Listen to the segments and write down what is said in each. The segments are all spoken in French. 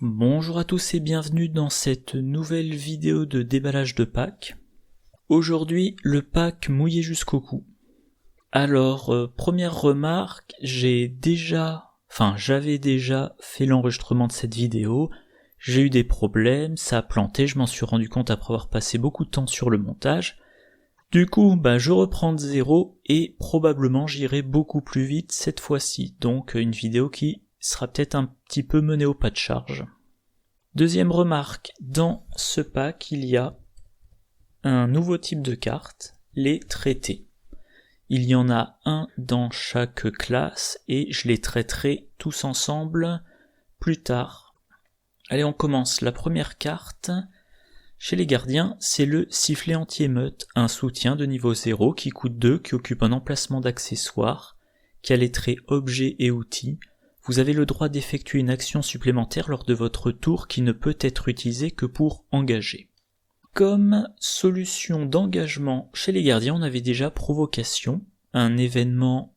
Bonjour à tous et bienvenue dans cette nouvelle vidéo de déballage de Pâques. Aujourd'hui, le pack mouillé jusqu'au cou. Alors, première remarque, j'avais déjà fait l'enregistrement de cette vidéo, j'ai eu des problèmes, ça a planté, je m'en suis rendu compte après avoir passé beaucoup de temps sur le montage. Du coup, je reprends de zéro et probablement j'irai beaucoup plus vite cette fois-ci, donc une vidéo qui sera peut-être un petit peu menée au pas de charge. Deuxième remarque, dans ce pack, il y a un nouveau type de carte, les traités. Il y en a un dans chaque classe et je les traiterai tous ensemble plus tard. Allez, on commence. La première carte, chez les gardiens, c'est le sifflet anti-émeute, un soutien de niveau 0 qui coûte 2, qui occupe un emplacement d'accessoires, qui a les traits objets et outils. Vous avez le droit d'effectuer une action supplémentaire lors de votre tour qui ne peut être utilisée que pour engager. Comme solution d'engagement chez les gardiens, on avait déjà provocation, un événement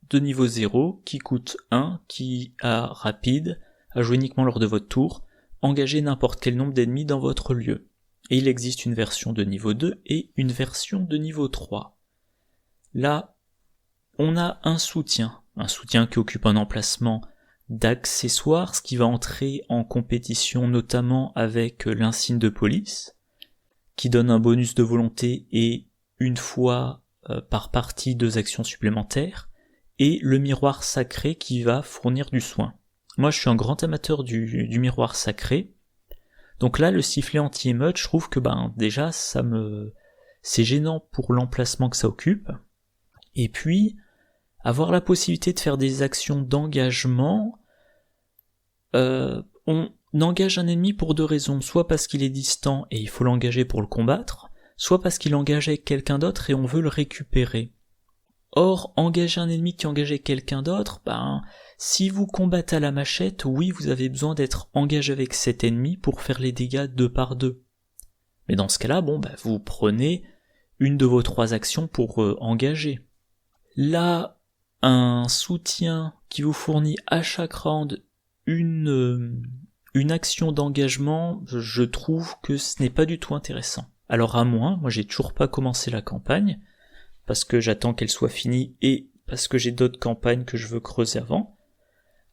de niveau 0 qui coûte 1, qui a rapide, à jouer uniquement lors de votre tour, engager n'importe quel nombre d'ennemis dans votre lieu. Et il existe une version de niveau 2 et une version de niveau 3. Là, on a un soutien qui occupe un emplacement d'accessoires, ce qui va entrer en compétition notamment avec l'insigne de police, qui donne un bonus de volonté et une fois par partie 2 actions supplémentaires, et le miroir sacré qui va fournir du soin. Moi je suis un grand amateur du miroir sacré, donc là le sifflet anti-émeute, je trouve que déjà c'est gênant pour l'emplacement que ça occupe, et puis avoir la possibilité de faire des actions d'engagement, on engage un ennemi pour 2 raisons, soit parce qu'il est distant et il faut l'engager pour le combattre, soit parce qu'il engage avec quelqu'un d'autre et on veut le récupérer. Or, engager un ennemi qui engageait quelqu'un d'autre, si vous combattez à la machette, oui, vous avez besoin d'être engagé avec cet ennemi pour faire les dégâts 2 par 2. Mais dans ce cas-là, vous prenez une de vos 3 actions pour engager. Là, un soutien qui vous fournit à chaque round une action d'engagement, je trouve que ce n'est pas du tout intéressant. Alors à moins, moi j'ai toujours pas commencé la campagne, parce que j'attends qu'elle soit finie et parce que j'ai d'autres campagnes que je veux creuser avant,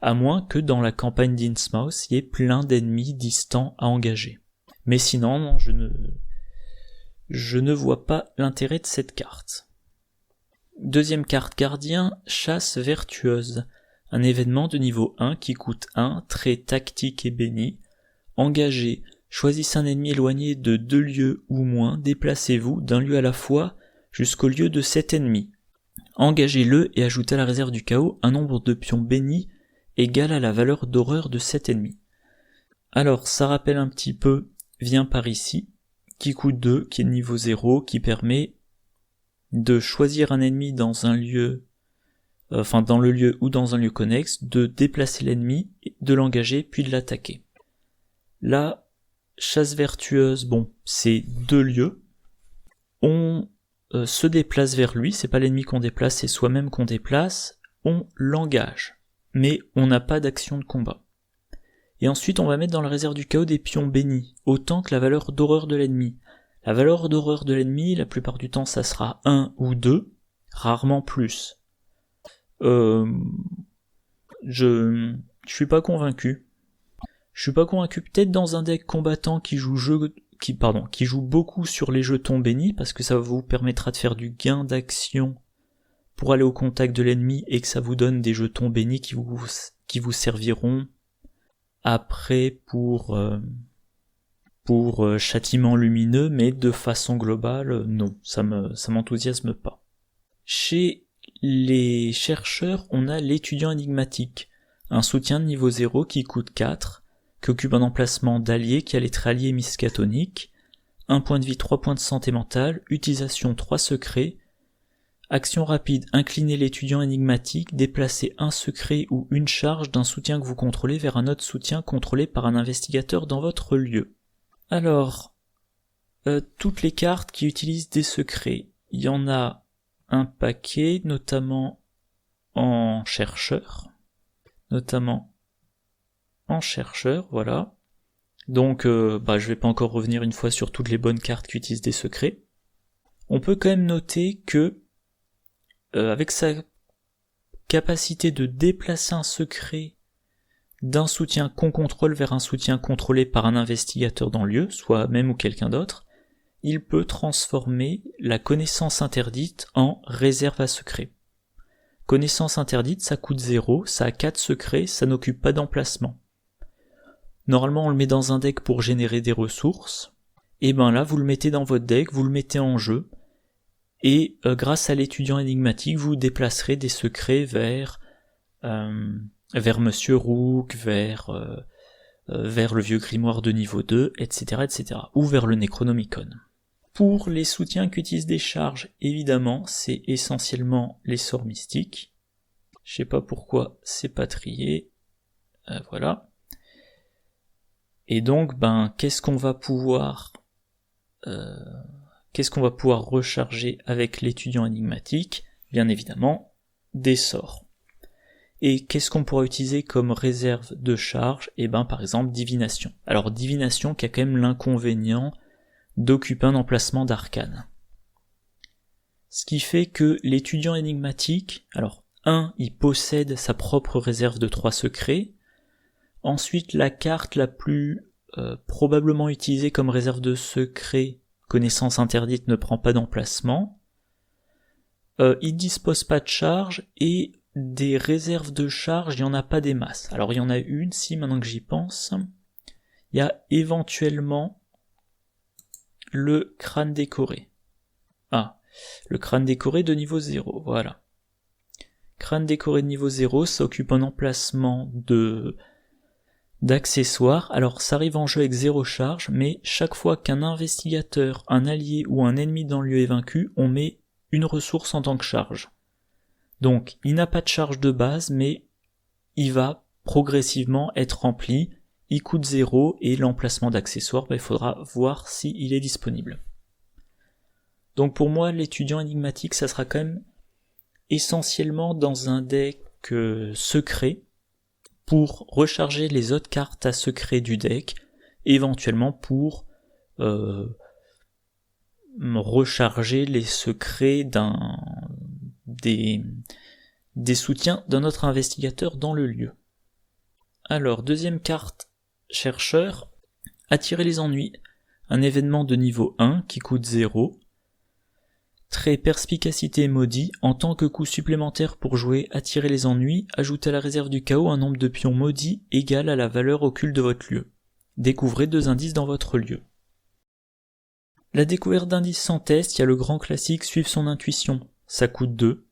à moins que dans la campagne d'Innsmouth, il y ait plein d'ennemis distants à engager. Mais sinon, non, je ne vois pas l'intérêt de cette carte. Deuxième carte gardien, chasse vertueuse. Un événement de niveau 1 qui coûte 1, très tactique et béni. Engagez, choisissez un ennemi éloigné de 2 lieux ou moins, déplacez-vous d'un lieu à la fois jusqu'au lieu de cet ennemi. Engagez-le et ajoutez à la réserve du chaos un nombre de pions bénis égal à la valeur d'horreur de cet ennemi. Alors ça rappelle un petit peu, viens par ici, qui coûte 2, qui est de niveau 0, qui permet de choisir un ennemi dans un lieu, dans le lieu ou dans un lieu connexe, de déplacer l'ennemi, de l'engager, puis de l'attaquer. Là, chasse vertueuse, c'est 2 lieux. On se déplace vers lui, c'est pas l'ennemi qu'on déplace, c'est soi-même qu'on déplace, on l'engage. Mais on n'a pas d'action de combat. Et ensuite, on va mettre dans la réserve du chaos des pions bénis, autant que la valeur d'horreur de l'ennemi. La valeur d'horreur de l'ennemi, la plupart du temps, ça sera 1 ou 2, rarement plus. Je suis pas convaincu. Je suis pas convaincu, peut-être dans un deck combattant qui joue beaucoup sur les jetons bénis, parce que ça vous permettra de faire du gain d'action pour aller au contact de l'ennemi et que ça vous donne des jetons bénis qui vous serviront après pour châtiment lumineux, mais de façon globale, non, ça m'enthousiasme pas. Chez les chercheurs, on a l'étudiant énigmatique, un soutien de niveau 0 qui coûte 4, qui occupe un emplacement d'allié qui a les traits alliés miskatoniques, 1 point de vie, 3 points de santé mentale, utilisation 3 secrets, action rapide, incliner l'étudiant énigmatique, déplacer un secret ou une charge d'un soutien que vous contrôlez vers un autre soutien contrôlé par un investigateur dans votre lieu. Alors, toutes les cartes qui utilisent des secrets, il y en a un paquet, notamment en chercheur, notamment en chercheur, voilà. Donc je vais pas encore revenir une fois sur toutes les bonnes cartes qui utilisent des secrets. On peut quand même noter que avec sa capacité de déplacer un secret d'un soutien qu'on contrôle vers un soutien contrôlé par un investigateur dans le lieu, soit même ou quelqu'un d'autre, il peut transformer la connaissance interdite en réserve à secret. Connaissance interdite, ça coûte 0, ça a 4 secrets, ça n'occupe pas d'emplacement. Normalement on le met dans un deck pour générer des ressources, et ben là vous le mettez dans votre deck, vous le mettez en jeu, et grâce à l'étudiant énigmatique, vous déplacerez des secrets vers Monsieur Rook, vers le vieux grimoire de niveau 2, etc., etc., ou vers le Necronomicon. Pour les soutiens qui utilisent des charges, évidemment, c'est essentiellement les sorts mystiques. Je sais pas pourquoi c'est pas trié. Voilà. Et donc, qu'est-ce qu'on va pouvoir recharger avec l'étudiant énigmatique? Bien évidemment, des sorts. Et qu'est-ce qu'on pourra utiliser comme réserve de charge? Par exemple, divination. Alors, divination qui a quand même l'inconvénient d'occuper un emplacement d'arcane. Ce qui fait que l'étudiant énigmatique, alors, il possède sa propre réserve de 3 secrets. Ensuite, la carte la plus probablement utilisée comme réserve de secrets, connaissance interdite, ne prend pas d'emplacement. Il dispose pas de charge, et des réserves de charge, il n'y en a pas des masses. Alors il y en a une, si maintenant que j'y pense, il y a éventuellement le crâne décoré. Le crâne décoré de niveau 0, voilà. Crâne décoré de niveau 0, ça occupe un emplacement d'accessoires. Alors ça arrive en jeu avec 0 charge, mais chaque fois qu'un investigateur, un allié ou un ennemi dans le lieu est vaincu, on met une ressource en tant que charge. Donc il n'a pas de charge de base, mais il va progressivement être rempli, il coûte 0, et l'emplacement d'accessoires, il faudra voir s'il est disponible. Donc pour moi, l'étudiant énigmatique, ça sera quand même essentiellement dans un deck secret, pour recharger les autres cartes à secret du deck, éventuellement pour recharger les secrets des soutiens d'un autre investigateur dans le lieu. Alors, deuxième carte chercheur, attirer les ennuis, un événement de niveau 1 qui coûte 0. Trait perspicacité maudit, en tant que coût supplémentaire pour jouer attirer les ennuis, ajoutez à la réserve du chaos un nombre de pions maudits égal à la valeur occulte de votre lieu. Découvrez 2 indices dans votre lieu. La découverte d'indices sans test, il y a le grand classique suivre son intuition, ça coûte 2.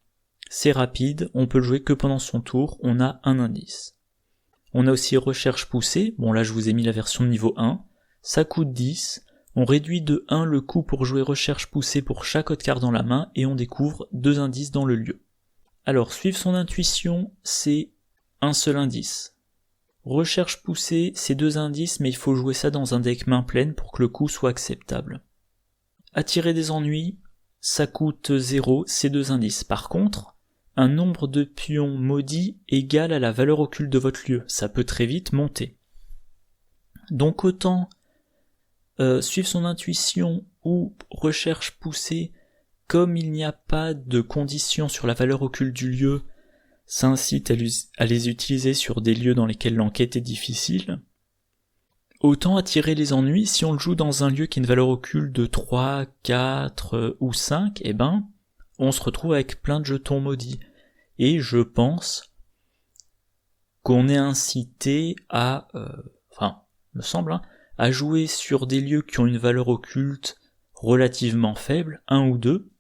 C'est rapide, on peut le jouer que pendant son tour, on a un indice. On a aussi recherche poussée, bon là je vous ai mis la version de niveau 1, ça coûte 10, on réduit de 1 le coût pour jouer recherche poussée pour chaque autre carte dans la main et on découvre 2 indices dans le lieu. Alors suivre son intuition, c'est un seul indice. Recherche poussée, c'est 2 indices, mais il faut jouer ça dans un deck main pleine pour que le coût soit acceptable. Attirer des ennuis, ça coûte 0, c'est 2 indices. Par contre, un nombre de pions maudits égal à la valeur occulte de votre lieu, ça peut très vite monter. Donc autant suivre son intuition ou recherche poussée, comme il n'y a pas de conditions sur la valeur occulte du lieu, ça incite à les utiliser sur des lieux dans lesquels l'enquête est difficile. Autant attirer les ennuis, si on le joue dans un lieu qui a une valeur occulte de 3, 4 ou 5, on se retrouve avec plein de jetons maudits. Et je pense qu'on est incité à, me semble, à jouer sur des lieux qui ont une valeur occulte relativement faible, 1 ou 2,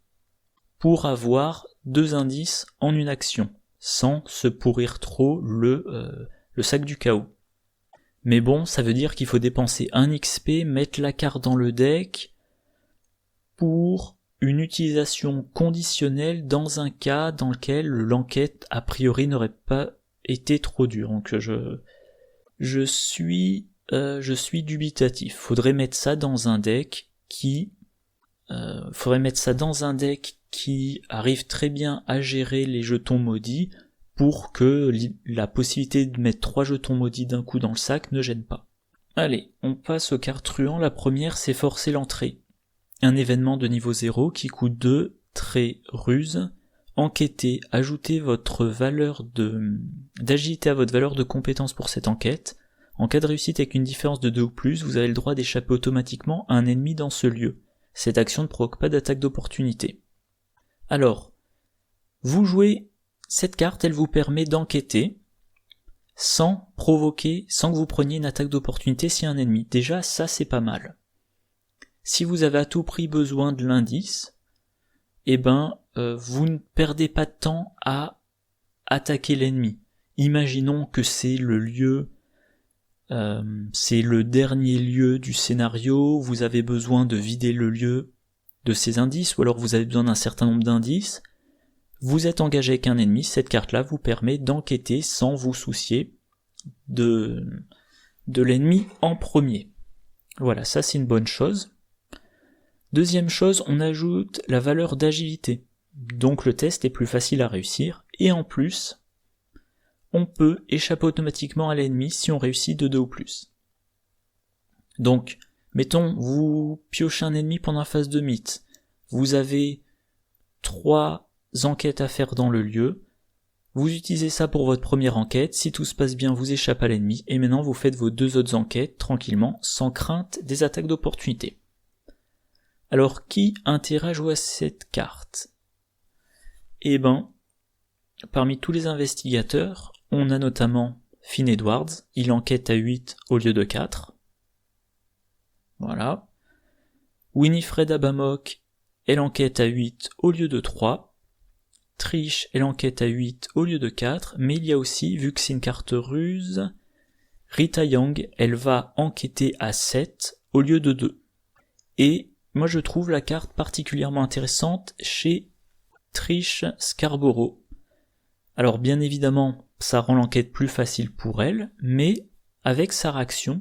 pour avoir 2 indices en une action, sans se pourrir trop le sac du chaos. Mais bon, ça veut dire qu'il faut dépenser 1 XP, mettre la carte dans le deck, pour une utilisation conditionnelle dans un cas dans lequel l'enquête a priori n'aurait pas été trop dure. Donc je suis dubitatif. Faudrait mettre ça dans un deck qui arrive très bien à gérer les jetons maudits, pour que la possibilité de mettre 3 jetons maudits d'un coup dans le sac ne gêne pas. Allez, on passe aux cartes truands. La première, c'est forcer l'entrée. Un événement de niveau 0 qui coûte 2, trait, ruse. Enquêtez, ajoutez votre valeur d'agilité à votre valeur de compétence pour cette enquête. En cas de réussite avec une différence de 2 ou plus, vous avez le droit d'échapper automatiquement à un ennemi dans ce lieu. Cette action ne provoque pas d'attaque d'opportunité. Alors, vous jouez cette carte, elle vous permet d'enquêter sans que vous preniez une attaque d'opportunité s'il y a un ennemi. Déjà, ça c'est pas mal. Si vous avez à tout prix besoin de l'indice, vous ne perdez pas de temps à attaquer l'ennemi. Imaginons que c'est le lieu, c'est le dernier lieu du scénario, vous avez besoin de vider le lieu de ces indices, ou alors vous avez besoin d'un certain nombre d'indices, vous êtes engagé avec un ennemi, cette carte-là vous permet d'enquêter sans vous soucier de l'ennemi en premier. Voilà, ça c'est une bonne chose. Deuxième chose, on ajoute la valeur d'agilité. Donc le test est plus facile à réussir, et en plus, on peut échapper automatiquement à l'ennemi si on réussit de 2 ou plus. Donc, mettons, vous piochez un ennemi pendant la phase de mythe, vous avez 3 enquêtes à faire dans le lieu, vous utilisez ça pour votre première enquête, si tout se passe bien, vous échappez à l'ennemi, et maintenant vous faites vos 2 autres enquêtes tranquillement, sans crainte des attaques d'opportunité. Alors, qui a intérêt à jouer à cette carte ? Parmi tous les investigateurs, on a notamment Finn Edwards, il enquête à 8 au lieu de 4. Voilà. Winifred Abamok, elle enquête à 8 au lieu de 3. Trish, elle enquête à 8 au lieu de 4, mais il y a aussi, vu que c'est une carte ruse, Rita Young, elle va enquêter à 7 au lieu de 2. Et moi je trouve la carte particulièrement intéressante chez Trish Scarborough. Alors bien évidemment, ça rend l'enquête plus facile pour elle, mais avec sa réaction,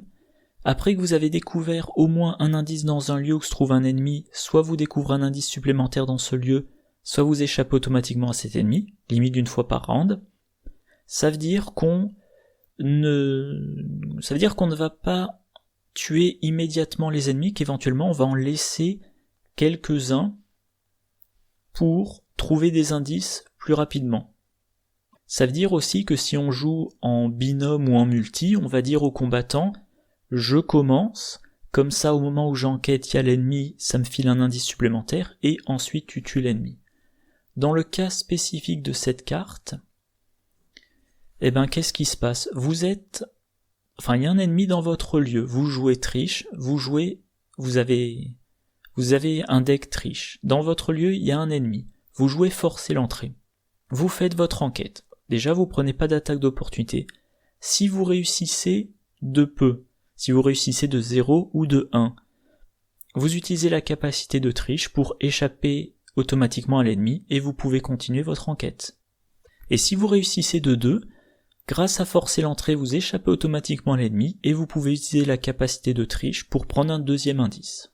après que vous avez découvert au moins un indice dans un lieu où se trouve un ennemi, soit vous découvrez un indice supplémentaire dans ce lieu, soit vous échappez automatiquement à cet ennemi, limite d'une fois par round, ça veut dire qu'on ne va pas tuer immédiatement les ennemis, qu'éventuellement on va en laisser quelques-uns pour trouver des indices plus rapidement. Ça veut dire aussi que si on joue en binôme ou en multi, on va dire au combattant « je commence », comme ça au moment où j'enquête il y a l'ennemi, ça me file un indice supplémentaire, et ensuite tu tues l'ennemi. Dans le cas spécifique de cette carte, qu'est-ce qui se passe ? Il y a un ennemi dans votre lieu, vous jouez Trish, vous avez un deck Trish. Dans votre lieu, il y a un ennemi. Vous jouez forcer l'entrée. Vous faites votre enquête. Déjà, vous prenez pas d'attaque d'opportunité. Si vous réussissez de peu, si vous réussissez de 0 ou de 1, vous utilisez la capacité de Trish pour échapper automatiquement à l'ennemi et vous pouvez continuer votre enquête. Et si vous réussissez de 2, grâce à forcer l'entrée, vous échappez automatiquement à l'ennemi et vous pouvez utiliser la capacité de Trish pour prendre un deuxième indice.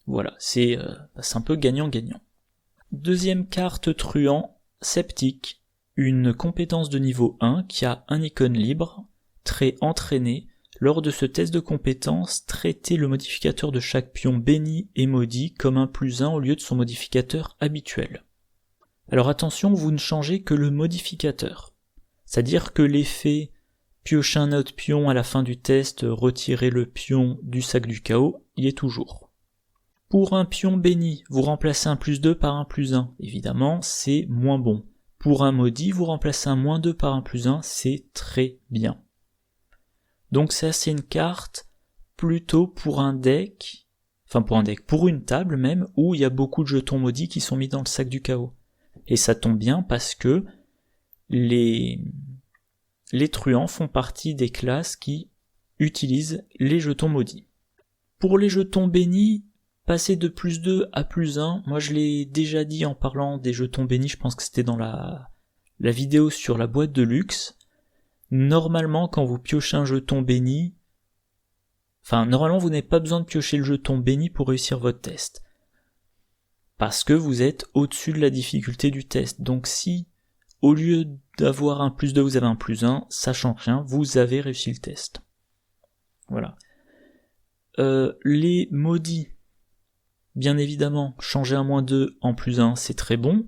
Voilà, c'est un peu gagnant-gagnant. Deuxième carte truand, sceptique, une compétence de niveau 1 qui a un icône libre, trait entraîné. Lors de ce test de compétence, traitez le modificateur de chaque pion béni et maudit comme un +1 au lieu de son modificateur habituel. Alors attention, vous ne changez que le modificateur. C'est-à-dire que l'effet piocher un autre pion à la fin du test, retirer le pion du sac du chaos, y est toujours. Pour un pion béni, vous remplacez un +2 par un +1. Évidemment, c'est moins bon. Pour un maudit, vous remplacez un -2 par un +1, c'est très bien. Donc ça, c'est une carte plutôt pour un deck, pour une table même, où il y a beaucoup de jetons maudits qui sont mis dans le sac du chaos. Et ça tombe bien parce que les truands font partie des classes qui utilisent les jetons maudits. Pour les jetons bénis, passer de +2 à +1, moi je l'ai déjà dit en parlant des jetons bénis, je pense que c'était dans la vidéo sur la boîte de luxe. Normalement, quand vous piochez un jeton béni, normalement vous n'avez pas besoin de piocher le jeton béni pour réussir votre test. Parce que vous êtes au-dessus de la difficulté du test. Donc si, au lieu d'avoir un +2, vous avez un +1, ça change rien, vous avez réussi le test. Voilà. Les maudits, bien évidemment, changer un -2 en +1, c'est très bon,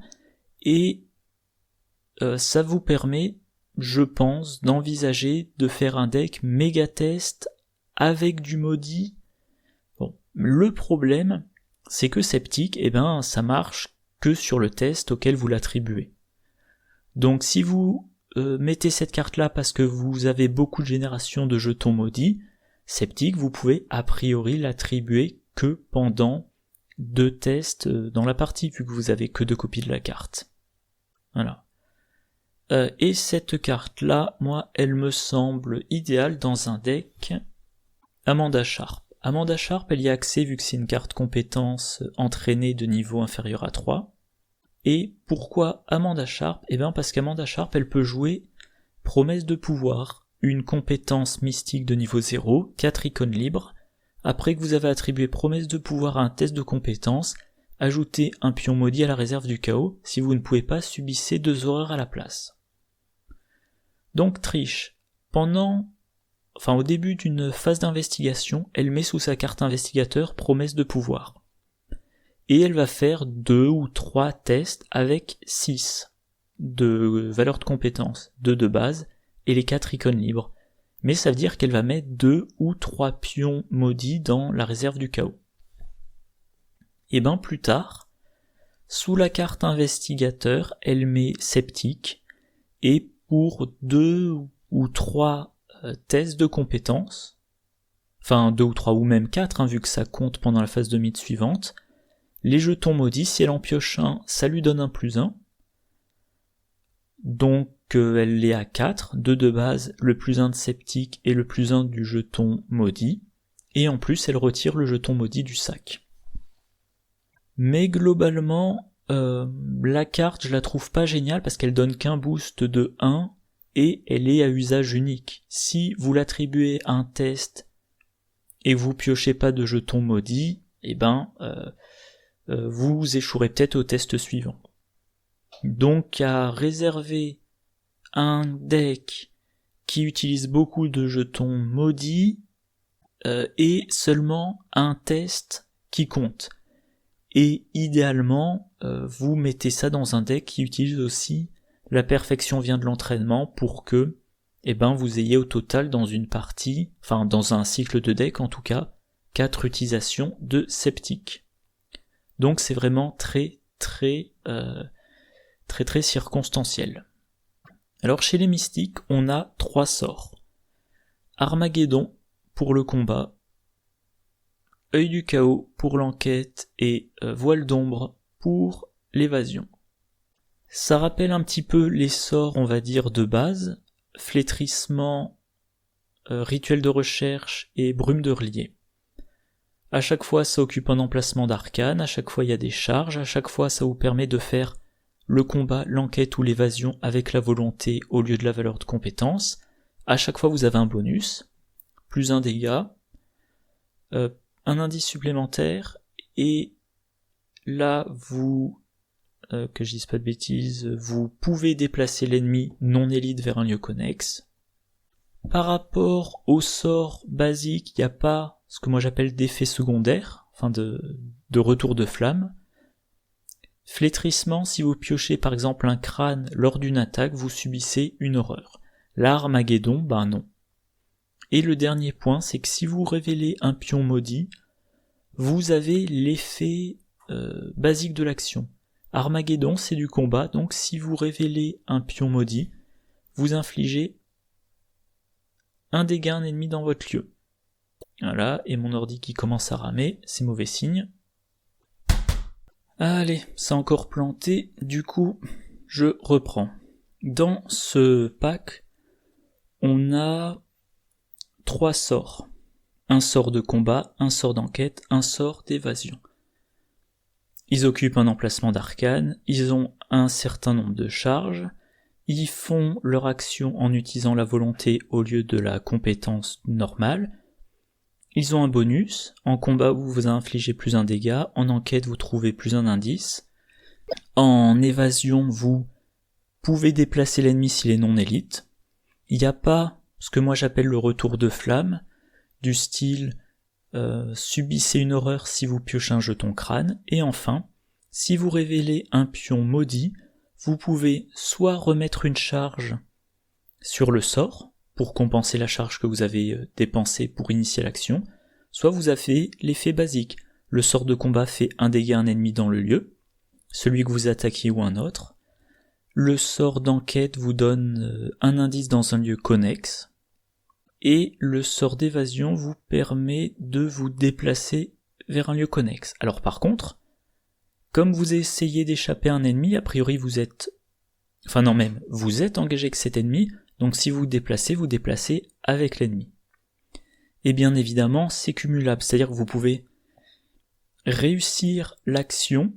et ça vous permet, je pense, d'envisager de faire un deck méga test avec du maudit. Bon, le problème, c'est que sceptique, ça marche que sur le test auquel vous l'attribuez. Donc si vous mettez cette carte-là parce que vous avez beaucoup de générations de jetons maudits, sceptique, vous pouvez a priori l'attribuer que pendant 2 tests dans la partie, vu que vous avez que 2 copies de la carte. Voilà. Et cette carte-là, moi, elle me semble idéale dans un deck Amanda Sharp. Amanda Sharp, elle y a accès vu que c'est une carte compétence entraînée de niveau inférieur à 3. Et pourquoi Amanda Sharp ? Parce qu'Amanda Sharp, elle peut jouer Promesse de pouvoir, une compétence mystique de niveau 0, 4 icônes libres. Après que vous avez attribué Promesse de pouvoir à un test de compétence, ajoutez un pion maudit à la réserve du chaos. Si vous ne pouvez pas, subissez 2 horreurs à la place. Donc triche. Au début d'une phase d'investigation, elle met sous sa carte investigateur Promesse de pouvoir. Et elle va faire 2 ou 3 tests avec 6 de valeurs de compétence, 2 de base, et les 4 icônes libres. Mais ça veut dire qu'elle va mettre 2 ou 3 pions maudits dans la réserve du chaos. Et plus tard, sous la carte investigateur, elle met sceptique, et pour 2 ou 3 tests de compétences, enfin 2 ou 3 ou même 4, vu que ça compte pendant la phase de mythe suivante, les jetons maudits, si elle en pioche un, ça lui donne un +1, donc elle est à 4, 2 de base, le +1 de sceptique et le +1 du jeton maudit, et en plus elle retire le jeton maudit du sac. Mais globalement, la carte, je la trouve pas géniale parce qu'elle donne qu'un boost de 1 et elle est à usage unique. Si vous l'attribuez à un test et vous piochez pas de jetons maudits, vous échouerez peut-être au test suivant. Donc à réserver un deck qui utilise beaucoup de jetons maudits et seulement un test qui compte. Et idéalement, vous mettez ça dans un deck qui utilise aussi la perfection vient de l'entraînement pour que vous ayez au total dans une partie, enfin dans un cycle de deck en tout cas, 4 utilisations de sceptique. Donc c'est vraiment très circonstanciel. Alors chez les mystiques, on a 3 sorts. Armageddon pour le combat, Œil du chaos pour l'enquête et Voile d'ombre pour l'évasion. Ça rappelle un petit peu les sorts, on va dire, de base, flétrissement, rituel de recherche et brume de relier. À chaque fois ça occupe un emplacement d'arcane, à chaque fois il y a des charges, à chaque fois ça vous permet de faire le combat, l'enquête ou l'évasion avec la volonté au lieu de la valeur de compétence. À chaque fois vous avez un bonus, plus un dégât, un indice supplémentaire, et là vous, que je dise pas de bêtises, vous pouvez déplacer l'ennemi non élite vers un lieu connexe. Par rapport au sort basique, il n'y a pas ce que moi j'appelle d'effet secondaire, enfin de retour de flamme. Flétrissement, si vous piochez par exemple un crâne lors d'une attaque, vous subissez une horreur. Là, Armageddon, non. Et le dernier point, c'est que si vous révélez un pion maudit, vous avez l'effet basique de l'action. Armageddon, c'est du combat, donc si vous révélez un pion maudit, vous infligez un dégât à un ennemi dans votre lieu. Voilà, et mon ordi qui commence à ramer, c'est mauvais signe. Allez, c'est encore planté, du coup, je reprends. Dans ce pack, on a 3 sorts. Un sort de combat, un sort d'enquête, un sort d'évasion. Ils occupent un emplacement d'arcane, ils ont un certain nombre de charges, ils font leur action en utilisant la volonté au lieu de la compétence normale, ils ont un bonus, en combat vous infligez plus un dégât, en enquête vous trouvez plus un indice, en évasion vous pouvez déplacer l'ennemi s'il est non élite. Il n'y a pas ce que moi j'appelle le retour de flamme, du style subissez une horreur si vous piochez un jeton crâne, et enfin, si vous révélez un pion maudit, vous pouvez soit remettre une charge sur le sort, pour compenser la charge que vous avez dépensée pour initier l'action, soit vous avez l'effet basique. Le sort de combat fait un dégât à un ennemi dans le lieu, celui que vous attaquez ou un autre. Le sort d'enquête vous donne un indice dans un lieu connexe. Et le sort d'évasion vous permet de vous déplacer vers un lieu connexe. Alors par contre, comme vous essayez d'échapper à un ennemi, a priori vous êtes engagé avec cet ennemi, donc si vous déplacez avec l'ennemi. Et bien évidemment, c'est cumulable, c'est-à-dire que vous pouvez réussir l'action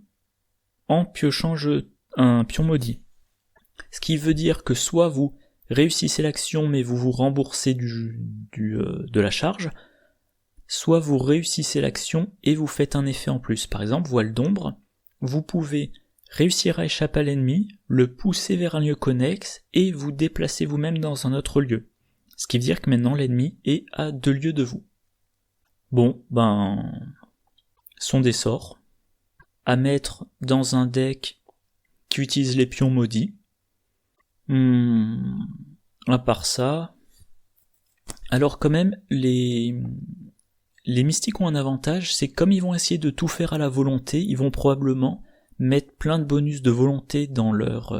en piochant un pion maudit. Ce qui veut dire que soit vous réussissez l'action mais vous vous remboursez de la charge, soit vous réussissez l'action et vous faites un effet en plus. Par exemple, voile d'ombre, vous pouvez réussir à échapper à l'ennemi, le pousser vers un lieu connexe et vous déplacer vous-même dans un autre lieu. Ce qui veut dire que maintenant l'ennemi est à 2 lieux de vous. Bon, sont des sorts à mettre dans un deck qui utilise les pions maudits. À part ça, alors quand même, les mystiques ont un avantage, c'est comme ils vont essayer de tout faire à la volonté, ils vont probablement mettre plein de bonus de volonté dans leur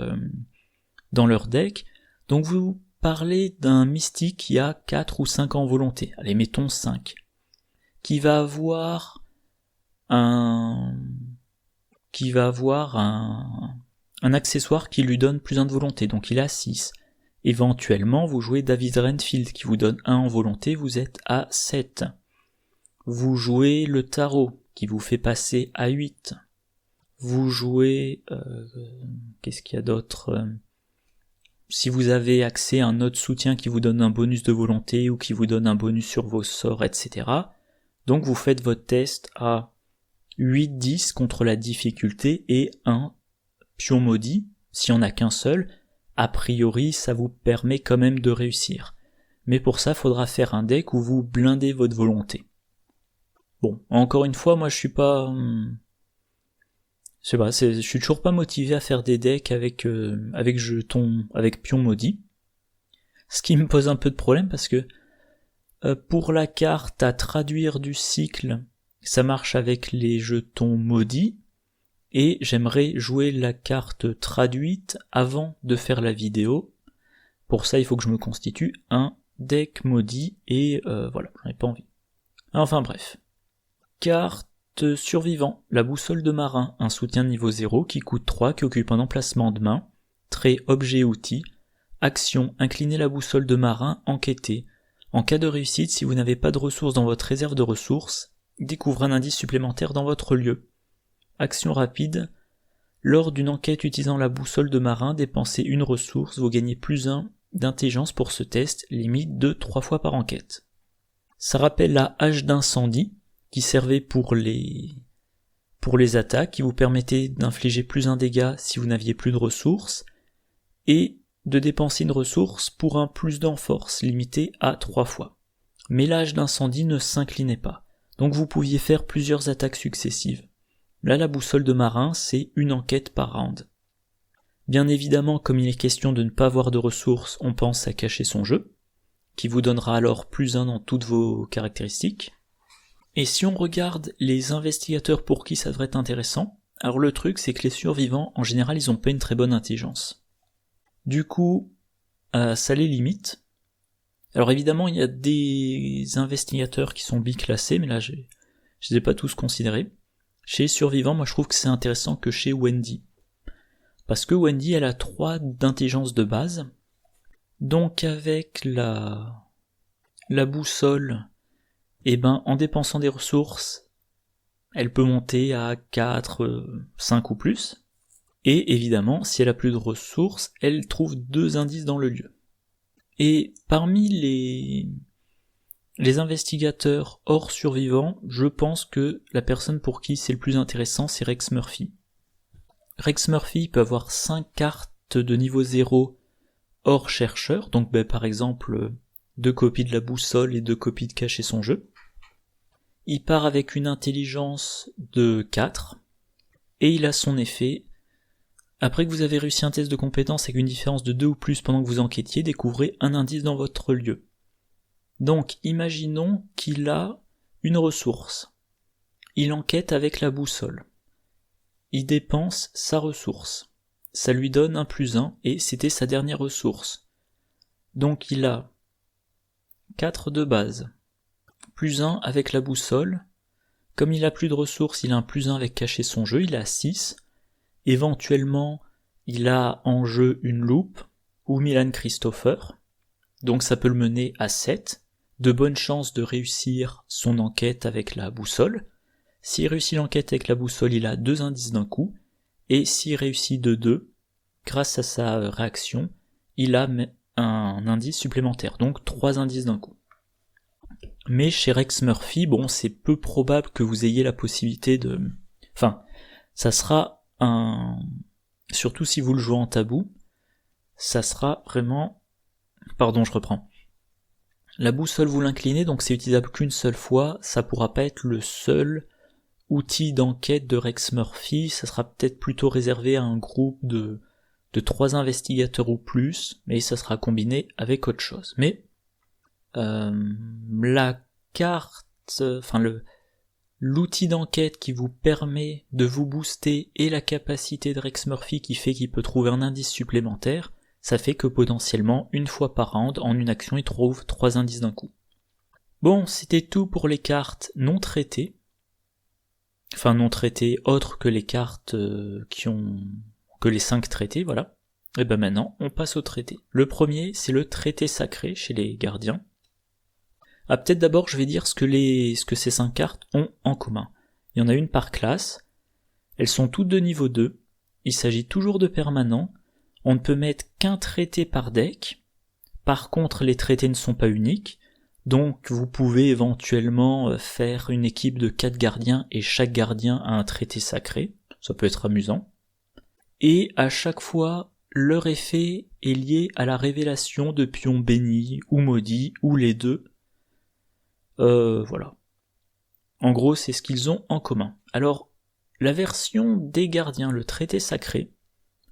deck. Donc vous parlez d'un mystique qui a 4 ou 5 en volonté, allez mettons 5, qui va avoir un accessoire qui lui donne plus 1 de volonté, donc il a 6. Éventuellement, vous jouez David Renfield qui vous donne 1 en volonté, vous êtes à 7. Vous jouez le tarot qui vous fait passer à 8. Vous jouez... qu'est-ce qu'il y a d'autre si vous avez accès à un autre soutien qui vous donne un bonus de volonté ou qui vous donne un bonus sur vos sorts, etc. Donc vous faites votre test à 8-10 contre la difficulté et un pion maudit, s'il n'y en a qu'un seul, a priori ça vous permet quand même de réussir. Mais pour ça, il faudra faire un deck où vous blindez votre volonté. Bon, encore une fois, moi je suis pas... je suis toujours pas motivé à faire des decks avec jetons, avec pions maudits. Ce qui me pose un peu de problème parce que pour la carte à traduire du cycle, ça marche avec les jetons maudits, et j'aimerais jouer la carte traduite avant de faire la vidéo. Pour ça, il faut que je me constitue un deck maudit, et voilà, j'en ai pas envie. Enfin bref. Carte survivant, la boussole de marin, un soutien niveau 0 qui coûte 3, qui occupe un emplacement de main, trait objet outil, action, incliner la boussole de marin, enquêter. En cas de réussite, si vous n'avez pas de ressources dans votre réserve de ressources, découvrez un indice supplémentaire dans votre lieu. Action rapide, lors d'une enquête utilisant la boussole de marin, dépensez 1 ressource, vous gagnez plus 1 d'intelligence pour ce test, limite de 3 fois par enquête. Ça rappelle la hache d'incendie, qui servait pour les attaques, qui vous permettait d'infliger plus 1 dégât si vous n'aviez plus de ressources, et de dépenser 1 ressource pour un plus 2 en force, limité à 3 fois. Mais l'âge d'incendie ne s'inclinait pas, donc vous pouviez faire plusieurs attaques successives. Là, la boussole de marin, c'est 1 enquête par round. Bien évidemment, comme il est question de ne pas avoir de ressources, on pense à cacher son jeu, qui vous donnera alors plus 1 dans toutes vos caractéristiques. Et si on regarde les investigateurs pour qui ça devrait être intéressant, alors le truc c'est que les survivants, en général, ils ont pas une très bonne intelligence. Du coup, ça les limite. Alors évidemment, il y a des investigateurs qui sont biclassés, mais là, je les ai pas tous considérés. Chez les survivants, moi je trouve que c'est intéressant que chez Wendy. Parce que Wendy, elle a 3 d'intelligence de base. Donc avec la boussole, en dépensant des ressources, elle peut monter à 4, 5 ou plus. Et évidemment, si elle a plus de ressources, elle trouve 2 indices dans le lieu. Et parmi les investigateurs hors survivants, je pense que la personne pour qui c'est le plus intéressant, c'est Rex Murphy. Rex Murphy peut avoir 5 cartes cartes de niveau 0 hors chercheur, donc par exemple 2 copies de la boussole et 2 copies de cacher son jeu. Il part avec une intelligence de 4, et il a son effet. Après que vous avez réussi un test de compétence avec une différence de 2 ou plus pendant que vous enquêtiez, découvrez un indice dans votre lieu. Donc imaginons qu'il a une ressource. Il enquête avec la boussole. Il dépense sa ressource. Ça lui donne un +1 et c'était sa dernière ressource. Donc il a 4 de base. +1 avec la boussole. Comme il a plus de ressources, il a un +1 avec cacher son jeu, il a 6. Éventuellement, il a en jeu une loupe ou Milan Christopher. Donc ça peut le mener à 7. De bonnes chances de réussir son enquête avec la boussole. S'il réussit l'enquête avec la boussole, il a 2 indices d'un coup. Et s'il réussit de 2, grâce à sa réaction, il a un indice supplémentaire. Donc 3 indices d'un coup. Mais chez Rex Murphy, bon, c'est peu probable que vous ayez la possibilité de... Enfin, ça sera un... Surtout si vous le jouez en tabou, ça sera vraiment... Pardon, je reprends. La boussole, vous l'inclinez, donc c'est utilisable qu'une seule fois, ça pourra pas être le seul outil d'enquête de Rex Murphy, ça sera peut-être plutôt réservé à un groupe de 3 investigateurs ou plus, mais ça sera combiné avec autre chose. Mais la carte, enfin l'outil d'enquête qui vous permet de vous booster et la capacité de Rex Murphy qui fait qu'il peut trouver un indice supplémentaire, ça fait que potentiellement, une fois par round, en une action, il trouve 3 indices d'un coup. Bon, c'était tout pour les cartes non traitées. Enfin, non traitées, autres que les cartes que les 5 traités, voilà. Et ben maintenant, on passe au traité. Le premier, c'est le traité sacré chez les gardiens. Ah, peut-être d'abord, je vais dire ce que ces 5 cartes ont en commun. Il y en a une par classe. Elles sont toutes de niveau 2. Il s'agit toujours de permanents. On ne peut mettre qu'un traité par deck. Par contre, les traités ne sont pas uniques. Donc, vous pouvez éventuellement faire une équipe de 4 gardiens et chaque gardien a un traité sacré. Ça peut être amusant. Et à chaque fois, leur effet est lié à la révélation de pions bénis ou maudits ou les deux. Voilà. En gros, c'est ce qu'ils ont en commun. Alors, la version des gardiens, le traité sacré,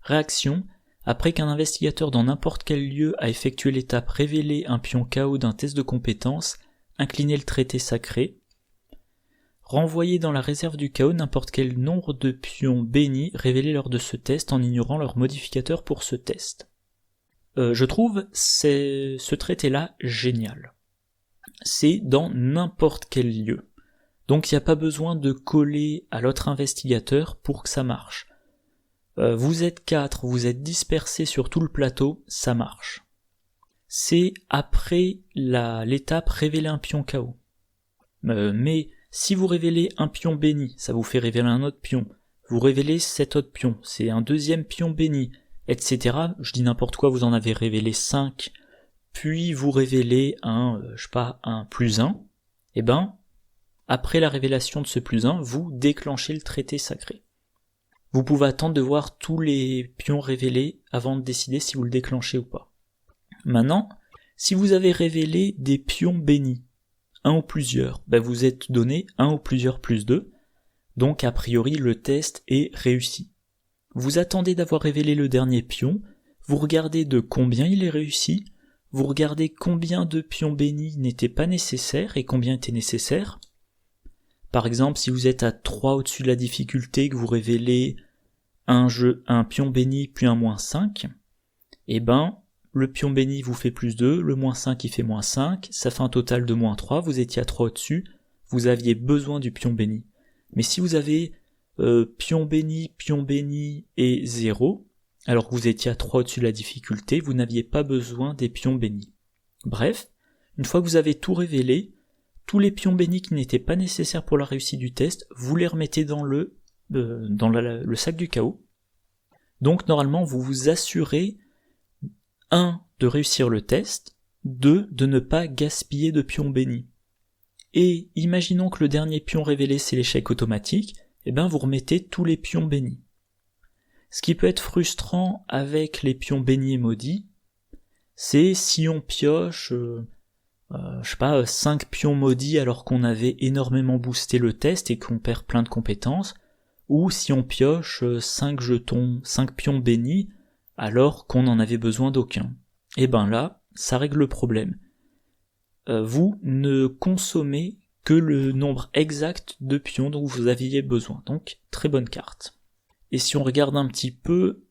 réaction, après qu'un investigateur dans n'importe quel lieu a effectué l'étape révéler un pion KO d'un test de compétence, incliner le traité sacré, renvoyer dans la réserve du chaos n'importe quel nombre de pions bénis révélés lors de ce test en ignorant leur modificateur pour ce test. Je trouve ce traité-là génial. C'est dans n'importe quel lieu. Donc il n'y a pas besoin de coller à l'autre investigateur pour que ça marche. Vous êtes 4, vous êtes dispersés sur tout le plateau, ça marche. C'est après l'étape révéler un pion KO. Mais si vous révélez un pion béni, ça vous fait révéler un autre pion. Vous révélez cet autre pion, c'est un deuxième pion béni, etc. Je dis n'importe quoi, vous en avez révélé 5, puis vous révélez un +1. Et ben, après la révélation de ce +1, vous déclenchez le traité sacré. Vous pouvez attendre de voir tous les pions révélés avant de décider si vous le déclenchez ou pas. Maintenant, si vous avez révélé des pions bénis, un ou plusieurs, vous êtes donné un ou plusieurs +2, donc a priori le test est réussi. Vous attendez d'avoir révélé le dernier pion, vous regardez de combien il est réussi, vous regardez combien de pions bénis n'étaient pas nécessaires et combien étaient nécessaires. Par exemple, si vous êtes à 3 au-dessus de la difficulté, que vous révélez un pion béni puis un -5, et le pion béni vous fait +2, le -5 il fait -5, ça fait un total de -3, vous étiez à 3 au-dessus, vous aviez besoin du pion béni. Mais si vous avez pion béni et 0, alors que vous étiez à 3 au-dessus de la difficulté, vous n'aviez pas besoin des pions bénis. Bref, une fois que vous avez tout révélé, tous les pions bénis qui n'étaient pas nécessaires pour la réussite du test, vous les remettez dans le sac du chaos. Donc normalement, vous vous assurez 1. de réussir le test, 2. de ne pas gaspiller de pions bénis. Et imaginons que le dernier pion révélé c'est l'échec automatique, vous remettez tous les pions bénis. Ce qui peut être frustrant avec les pions bénis et maudits, c'est si on pioche, 5 pions maudits alors qu'on avait énormément boosté le test et qu'on perd plein de compétences, ou si on pioche 5 jetons, 5 pions bénis alors qu'on n'en avait besoin d'aucun. Et ben là, ça règle le problème. Vous ne consommez que le nombre exact de pions dont vous aviez besoin, donc très bonne carte. Et si on regarde un petit peu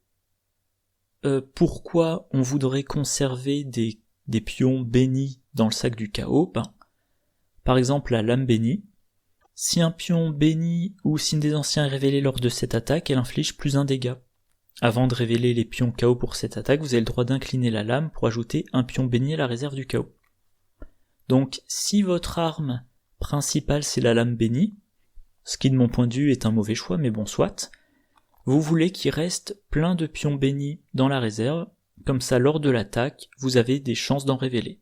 pourquoi on voudrait conserver des pions bénis dans le sac du chaos, par exemple la lame bénie, si un pion béni ou signe des anciens est révélé lors de cette attaque, elle inflige plus 1 dégât. Avant de révéler les pions chaos pour cette attaque, vous avez le droit d'incliner la lame pour ajouter un pion béni à la réserve du chaos. Donc si votre arme principale c'est la lame bénie, ce qui de mon point de vue est un mauvais choix, mais bon soit, vous voulez qu'il reste plein de pions bénis dans la réserve, comme ça lors de l'attaque, vous avez des chances d'en révéler.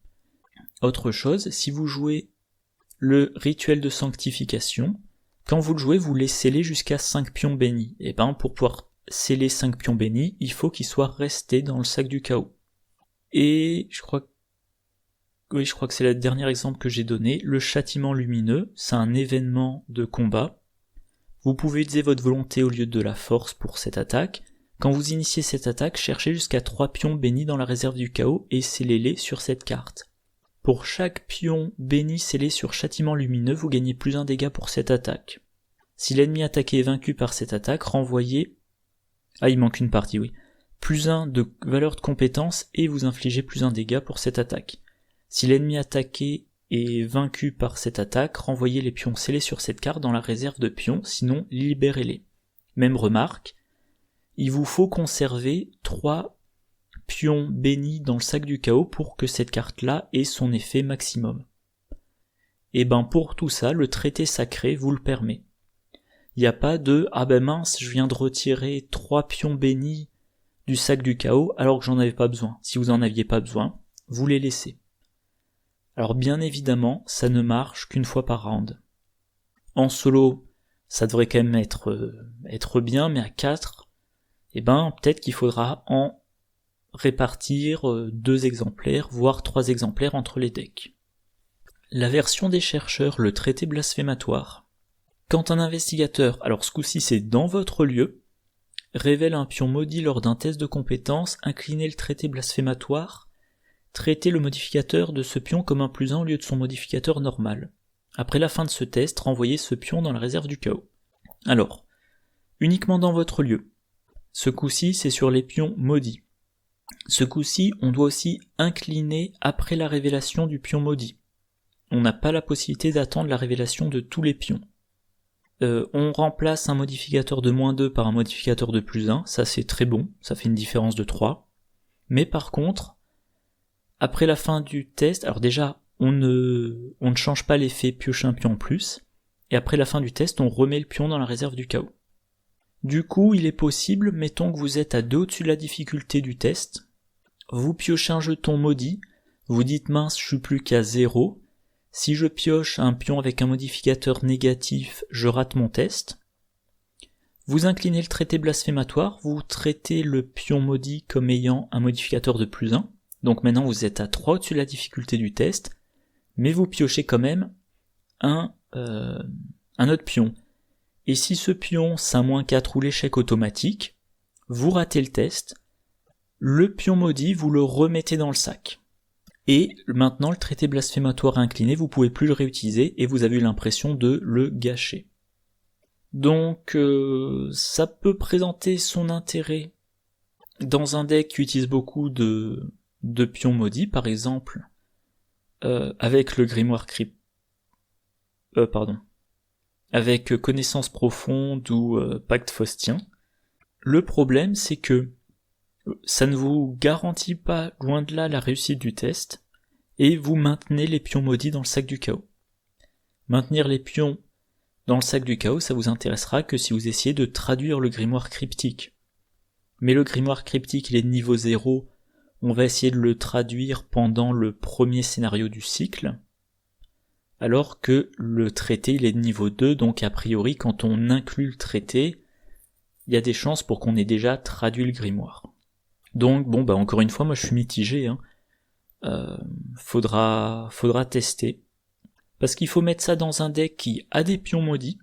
Autre chose, si vous jouez le rituel de sanctification, quand vous le jouez, vous les scellez jusqu'à 5 pions bénis. Et pour pouvoir sceller 5 pions bénis, il faut qu'ils soient restés dans le sac du chaos. Et je crois que c'est le dernier exemple que j'ai donné, le châtiment lumineux, c'est un événement de combat. Vous pouvez utiliser votre volonté au lieu de la force pour cette attaque. Quand vous initiez cette attaque, cherchez jusqu'à 3 pions bénis dans la réserve du chaos et scellez-les sur cette carte. Pour chaque pion béni scellé sur châtiment lumineux, vous gagnez plus 1 dégât pour cette attaque. Si l'ennemi attaqué est vaincu par cette attaque, renvoyez... il manque une partie, oui. Plus 1 de valeur de compétence et vous infligez plus 1 dégât pour cette attaque. Si l'ennemi attaqué est vaincu par cette attaque, renvoyez les pions scellés sur cette carte dans la réserve de pions, sinon libérez-les. Même remarque, il vous faut conserver 3 pions bénis dans le sac du chaos pour que cette carte-là ait son effet maximum. Et pour tout ça, le traité sacré vous le permet. Il n'y a pas de « ah mince, je viens de retirer 3 pions bénis du sac du chaos alors que j'en avais pas besoin ». Si vous en aviez pas besoin, vous les laissez. Alors bien évidemment, ça ne marche qu'une fois par round. En solo, ça devrait quand même être bien, mais à 4, peut-être qu'il faudra en répartir 2 exemplaires, voire 3 exemplaires entre les decks. La version des chercheurs, le traité blasphématoire. Quand un investigateur, alors ce coup-ci c'est dans votre lieu, révèle un pion maudit lors d'un test de compétence, inclinez le traité blasphématoire, traitez le modificateur de ce pion comme un +1 au lieu de son modificateur normal. Après la fin de ce test, renvoyez ce pion dans la réserve du chaos. Alors, uniquement dans votre lieu. Ce coup-ci, c'est sur les pions maudits. Ce coup-ci, on doit aussi incliner après la révélation du pion maudit. On n'a pas la possibilité d'attendre la révélation de tous les pions. On remplace un modificateur de -2 par un modificateur de +1, ça c'est très bon, ça fait une différence de 3. Mais par contre, après la fin du test, alors déjà, on ne change pas l'effet piocher un pion en plus, et après la fin du test, on remet le pion dans la réserve du chaos. Du coup, il est possible, mettons que vous êtes à 2 au-dessus de la difficulté du test, vous piochez un jeton maudit, vous dites mince, je suis plus qu'à 0, si je pioche un pion avec un modificateur négatif, je rate mon test. Vous inclinez le traité blasphématoire, vous traitez le pion maudit comme ayant un modificateur de +1, donc maintenant vous êtes à 3 au-dessus de la difficulté du test, mais vous piochez quand même un autre pion. Et si ce pion c'est un -4 ou l'échec automatique, vous ratez le test, le pion maudit vous le remettez dans le sac. Et maintenant le traité blasphématoire incliné, vous pouvez plus le réutiliser et vous avez eu l'impression de le gâcher. Donc ça peut présenter son intérêt dans un deck qui utilise beaucoup de pions maudits, par exemple avec le grimoire avec connaissance profonde ou pacte faustien. Le problème c'est que ça ne vous garantit pas, loin de là, la réussite du test, et vous maintenez les pions maudits dans le sac du chaos. Maintenir les pions dans le sac du chaos, ça vous intéressera que si vous essayez de traduire le grimoire cryptique. Mais le grimoire cryptique, il est de niveau 0, on va essayer de le traduire pendant le premier scénario du cycle, alors que le traité, il est de niveau 2, donc a priori, quand on inclut le traité, il y a des chances pour qu'on ait déjà traduit le grimoire. Donc bon, encore une fois, moi je suis mitigé, faudra tester. Parce qu'il faut mettre ça dans un deck qui a des pions maudits,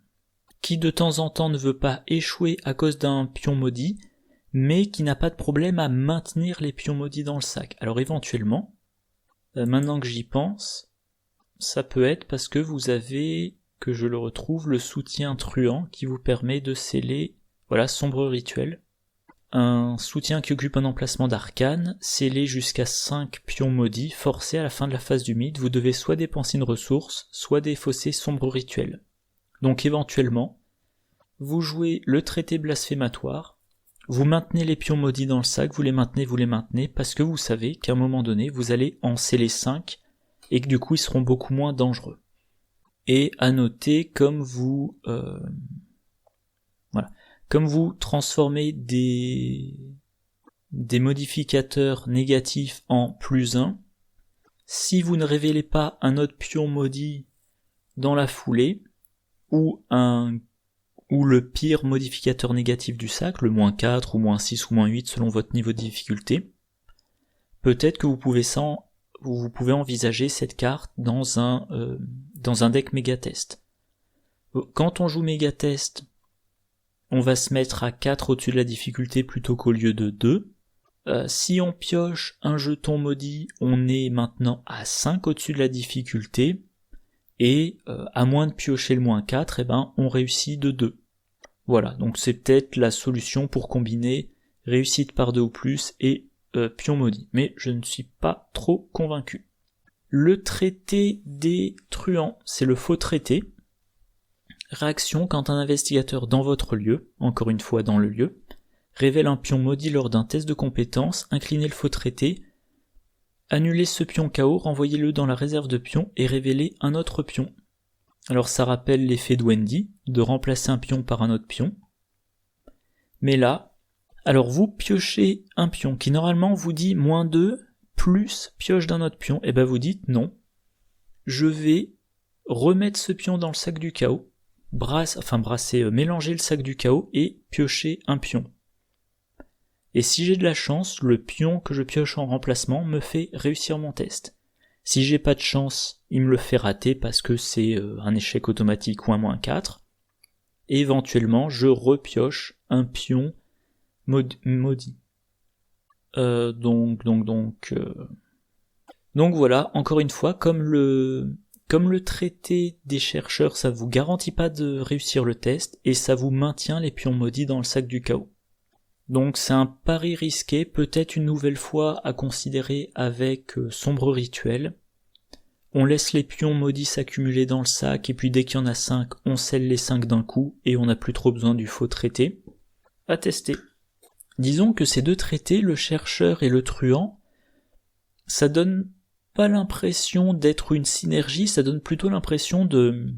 qui de temps en temps ne veut pas échouer à cause d'un pion maudit, mais qui n'a pas de problème à maintenir les pions maudits dans le sac. Alors éventuellement, maintenant que j'y pense, ça peut être parce que vous avez, que je le retrouve, le soutien truand qui vous permet de sceller, voilà, sombre rituel. Un soutien qui occupe un emplacement d'arcane, scellé jusqu'à 5 pions maudits, forcés à la fin de la phase du mythe, vous devez soit dépenser une ressource, soit défausser sombre rituel. Donc éventuellement, vous jouez le traité blasphématoire, vous maintenez les pions maudits dans le sac, vous les maintenez, parce que vous savez qu'à un moment donné, vous allez en sceller 5, et que du coup ils seront beaucoup moins dangereux. Et à noter, comme vous transformez des modificateurs négatifs en +1, si vous ne révélez pas un autre pion maudit dans la foulée, ou le pire modificateur négatif du sac, le -4 ou -6 ou -8 selon votre niveau de difficulté, peut-être que vous pouvez envisager cette carte dans un deck méga-test. Quand on joue méga-test, on va se mettre à 4 au-dessus de la difficulté plutôt qu'au lieu de 2. Si on pioche un jeton maudit, on est maintenant à 5 au-dessus de la difficulté, et à moins de piocher le -4, on réussit de 2. Voilà, donc c'est peut-être la solution pour combiner réussite par 2 ou plus et pion maudit, mais je ne suis pas trop convaincu. Le traité des truands, c'est le faux traité. Réaction quand un investigateur dans votre lieu, encore une fois dans le lieu, révèle un pion maudit lors d'un test de compétence, inclinez le faux traité, annulez ce pion KO, renvoyez-le dans la réserve de pions et révélez un autre pion. Alors ça rappelle l'effet de Wendy, de remplacer un pion par un autre pion. Mais là, alors vous piochez un pion qui normalement vous dit -2 plus pioche d'un autre pion, et vous dites non, je vais remettre ce pion dans le sac du chaos, mélanger le sac du chaos et piocher un pion. Et si j'ai de la chance, le pion que je pioche en remplacement me fait réussir mon test. Si j'ai pas de chance, il me le fait rater parce que c'est un échec automatique ou un -4. Et éventuellement, je repioche un pion maudit. Donc voilà, encore une fois, comme le traité des chercheurs, ça vous garantit pas de réussir le test, et ça vous maintient les pions maudits dans le sac du chaos. Donc c'est un pari risqué, peut-être une nouvelle fois à considérer avec sombre rituel. On laisse les pions maudits s'accumuler dans le sac, et puis dès qu'il y en a 5, on scelle les 5 d'un coup, et on n'a plus trop besoin du faux traité. À tester. Disons que ces deux traités, le chercheur et le truand, ça donne pas l'impression d'être une synergie, ça donne plutôt l'impression de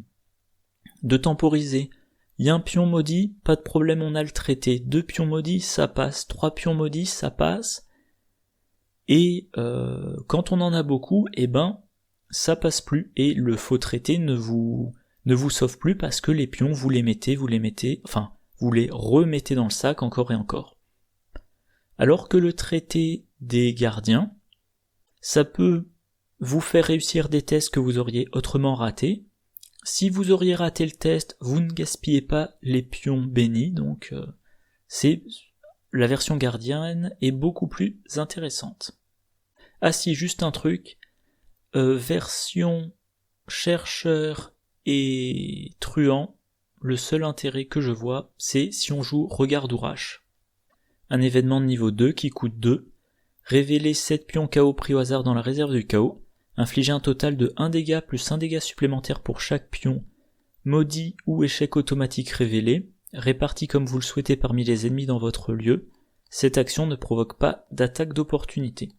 temporiser. Il y a un pion maudit, pas de problème, on a le traité. 2 pions maudits, ça passe. 3 pions maudits, ça passe. Et quand on en a beaucoup, ça passe plus. Et le faux traité ne vous sauve plus parce que les pions, vous les remettez dans le sac encore et encore. Alors que le traité des gardiens, ça peut vous faire réussir des tests que vous auriez autrement ratés. Si vous auriez raté le test, vous ne gaspillez pas les pions bénis, donc la version gardienne est beaucoup plus intéressante. Ah si, juste un truc, version chercheur et truand, le seul intérêt que je vois, c'est si on joue Regard d'Ourache, un événement de niveau 2 qui coûte 2, révéler 7 pions KO pris au hasard dans la réserve du chaos, infliger un total de 1 dégât plus 1 dégât supplémentaire pour chaque pion, maudit ou échec automatique révélé, réparti comme vous le souhaitez parmi les ennemis dans votre lieu. Cette action ne provoque pas d'attaque d'opportunité.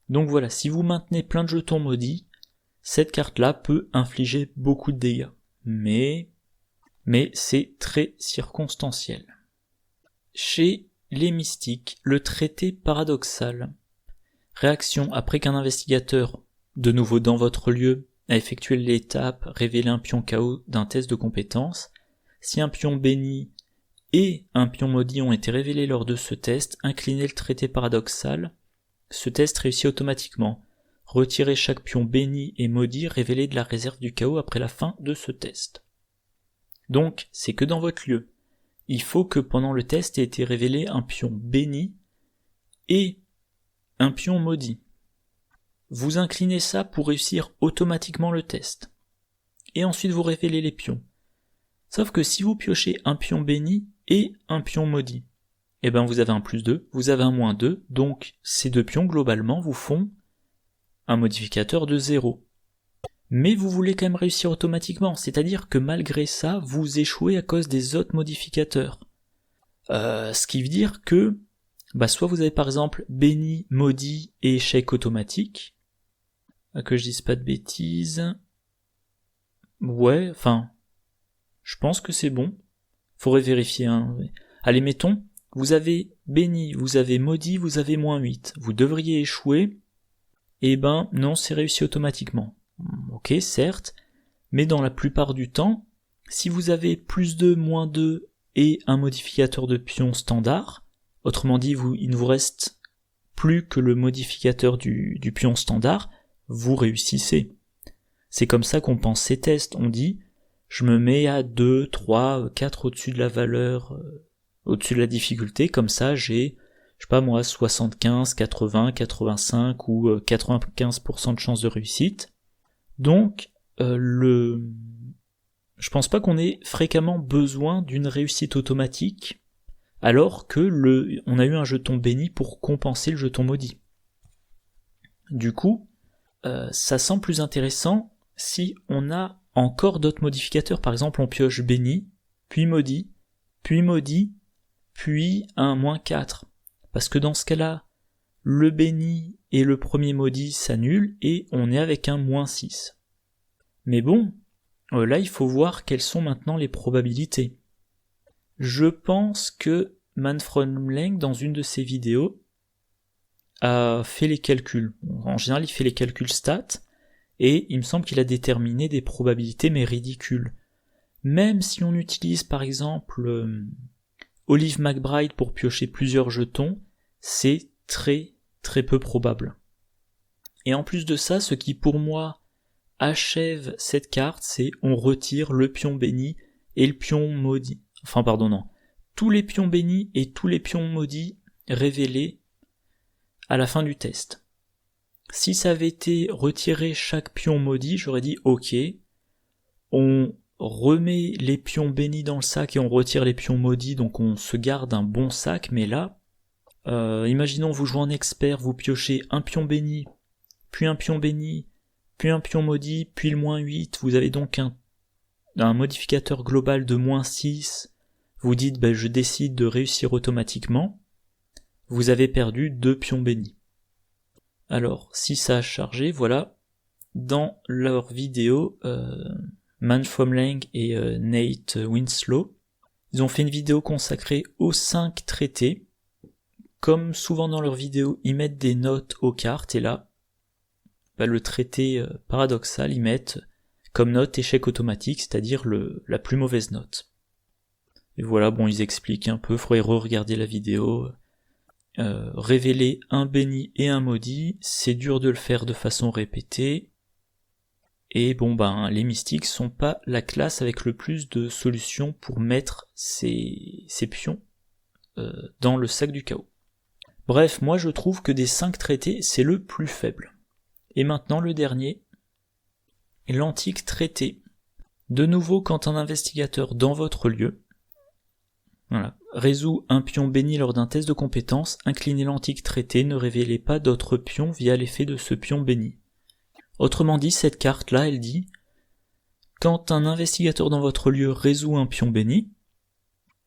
Donc voilà, si vous maintenez plein de jetons maudits, cette carte-là peut infliger beaucoup de dégâts. Mais c'est très circonstanciel. Chez les mystiques, le traité paradoxal. Réaction après qu'un investigateur, de nouveau dans votre lieu, a effectué l'étape révéler un pion KO d'un test de compétence. Si un pion béni et un pion maudit ont été révélés lors de ce test, inclinez le traité paradoxal. Ce test réussit automatiquement. Retirez chaque pion béni et maudit révélé de la réserve du chaos après la fin de ce test. Donc, c'est que dans votre lieu. Il faut que pendant le test ait été révélé un pion béni et un pion maudit. Vous inclinez ça pour réussir automatiquement le test. Et ensuite vous révélez les pions. Sauf que si vous piochez un pion béni et un pion maudit, eh ben vous avez un +2, vous avez un -2, donc ces deux pions globalement vous font un modificateur de 0. Mais vous voulez quand même réussir automatiquement, c'est-à-dire que malgré ça, vous échouez à cause des autres modificateurs. Ce qui veut dire que, soit vous avez par exemple béni, maudit et échec automatique, que je dise pas de bêtises. Ouais, je pense que c'est bon. Faudrait vérifier, hein. Allez, mettons, vous avez béni, vous avez maudit, vous avez -8. Vous devriez échouer. Non, c'est réussi automatiquement. Ok, certes, mais dans la plupart du temps, si vous avez +2, -2 et un modificateur de pion standard, autrement dit, il ne vous reste plus que le modificateur du pion standard, vous réussissez. C'est comme ça qu'on pense ces tests. On dit, je me mets à 2, 3, 4 au-dessus de la valeur, au-dessus de la difficulté, comme ça j'ai, 75, 80, 85 ou 95% de chance de réussite. Donc, je pense pas qu'on ait fréquemment besoin d'une réussite automatique, alors que on a eu un jeton béni pour compenser le jeton maudit. Du coup, ça semble plus intéressant si on a encore d'autres modificateurs. Par exemple, on pioche béni, puis maudit, puis un -4. Parce que dans ce cas-là, le béni et le premier maudit s'annulent et on est avec un -6. Mais bon, là il faut voir quelles sont maintenant les probabilités. Je pense que Manfromling, dans une de ses vidéos, a fait les calculs. En général, il fait les calculs stats, et il me semble qu'il a déterminé des probabilités mais ridicules. Même si on utilise par exemple Olive McBride pour piocher plusieurs jetons, c'est très très peu probable. Et en plus de ça, ce qui pour moi achève cette carte, c'est on retire le pion béni et le pion maudit. Tous les pions bénis et tous les pions maudits révélés à la fin du test. Si ça avait été retiré chaque pion maudit, j'aurais dit ok, on remet les pions bénis dans le sac et on retire les pions maudits, donc on se garde un bon sac, mais là, imaginons vous jouez en expert, vous piochez un pion béni, puis un pion béni, puis un pion maudit, puis le -8, vous avez donc un modificateur global de -6, vous dites je décide de réussir automatiquement, vous avez perdu 2 pions bénis. Alors, si ça a chargé, voilà, dans leur vidéo, Manfromling et Nate Winslow, ils ont fait une vidéo consacrée aux 5 traités. Comme souvent dans leurs vidéos, ils mettent des notes aux cartes, et là, le traité paradoxal, ils mettent comme note échec automatique, c'est-à-dire la plus mauvaise note. Et voilà, ils expliquent un peu, faudrait re-regarder la vidéo. Révéler un béni et un maudit, c'est dur de le faire de façon répétée, et les mystiques sont pas la classe avec le plus de solutions pour mettre ces pions dans le sac du chaos. Bref, moi je trouve que des 5 traités, c'est le plus faible. Et maintenant le dernier, l'antique traité. De nouveau, quand un investigateur dans votre lieu, résout un pion béni lors d'un test de compétence, inclinez l'antique traité, ne révélez pas d'autres pions via l'effet de ce pion béni. Autrement dit, cette carte-là, elle dit, quand un investigateur dans votre lieu résout un pion béni,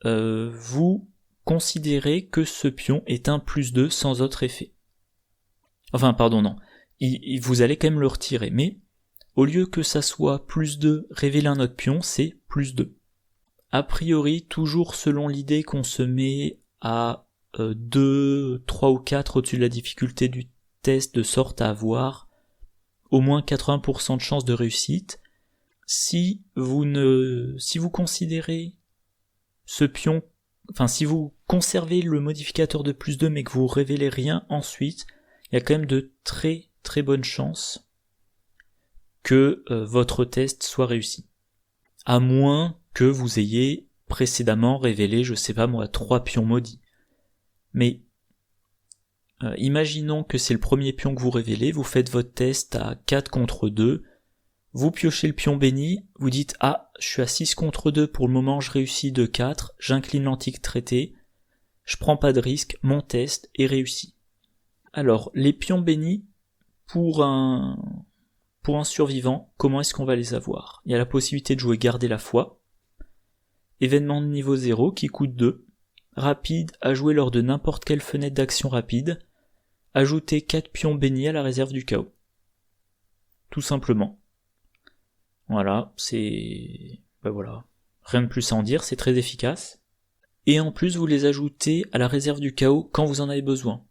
vous considérez que ce pion est un +2 sans autre effet. Vous allez quand même le retirer, mais au lieu que ça soit +2, révéler un autre pion, c'est +2. A priori, toujours selon l'idée qu'on se met à 2, 3 ou 4 au-dessus de la difficulté du test, de sorte à avoir au moins 80% de chance de réussite. Si vous considérez ce pion si vous conservez le modificateur de +2 mais que vous révélez rien ensuite, il y a quand même de très très bonnes chances que votre test soit réussi. À moins que vous ayez précédemment révélé, je sais pas moi, 3 pions maudits. Mais imaginons que c'est le premier pion que vous révélez, vous faites votre test à 4 contre 2, vous piochez le pion béni, vous dites « Ah, je suis à 6 contre 2, pour le moment je réussis de 4, j'incline l'antique traité, je prends pas de risque, mon test est réussi. » Alors, les pions bénis, pour un survivant, comment est-ce qu'on va les avoir? Il y a la possibilité de jouer Garder la foi, événement de niveau 0 qui coûte 2, rapide à jouer lors de n'importe quelle fenêtre d'action rapide, ajouter 4 pions bénis à la réserve du chaos. Tout simplement. Voilà, voilà. Rien de plus à en dire, c'est très efficace. Et en plus, vous les ajoutez à la réserve du chaos quand vous en avez besoin.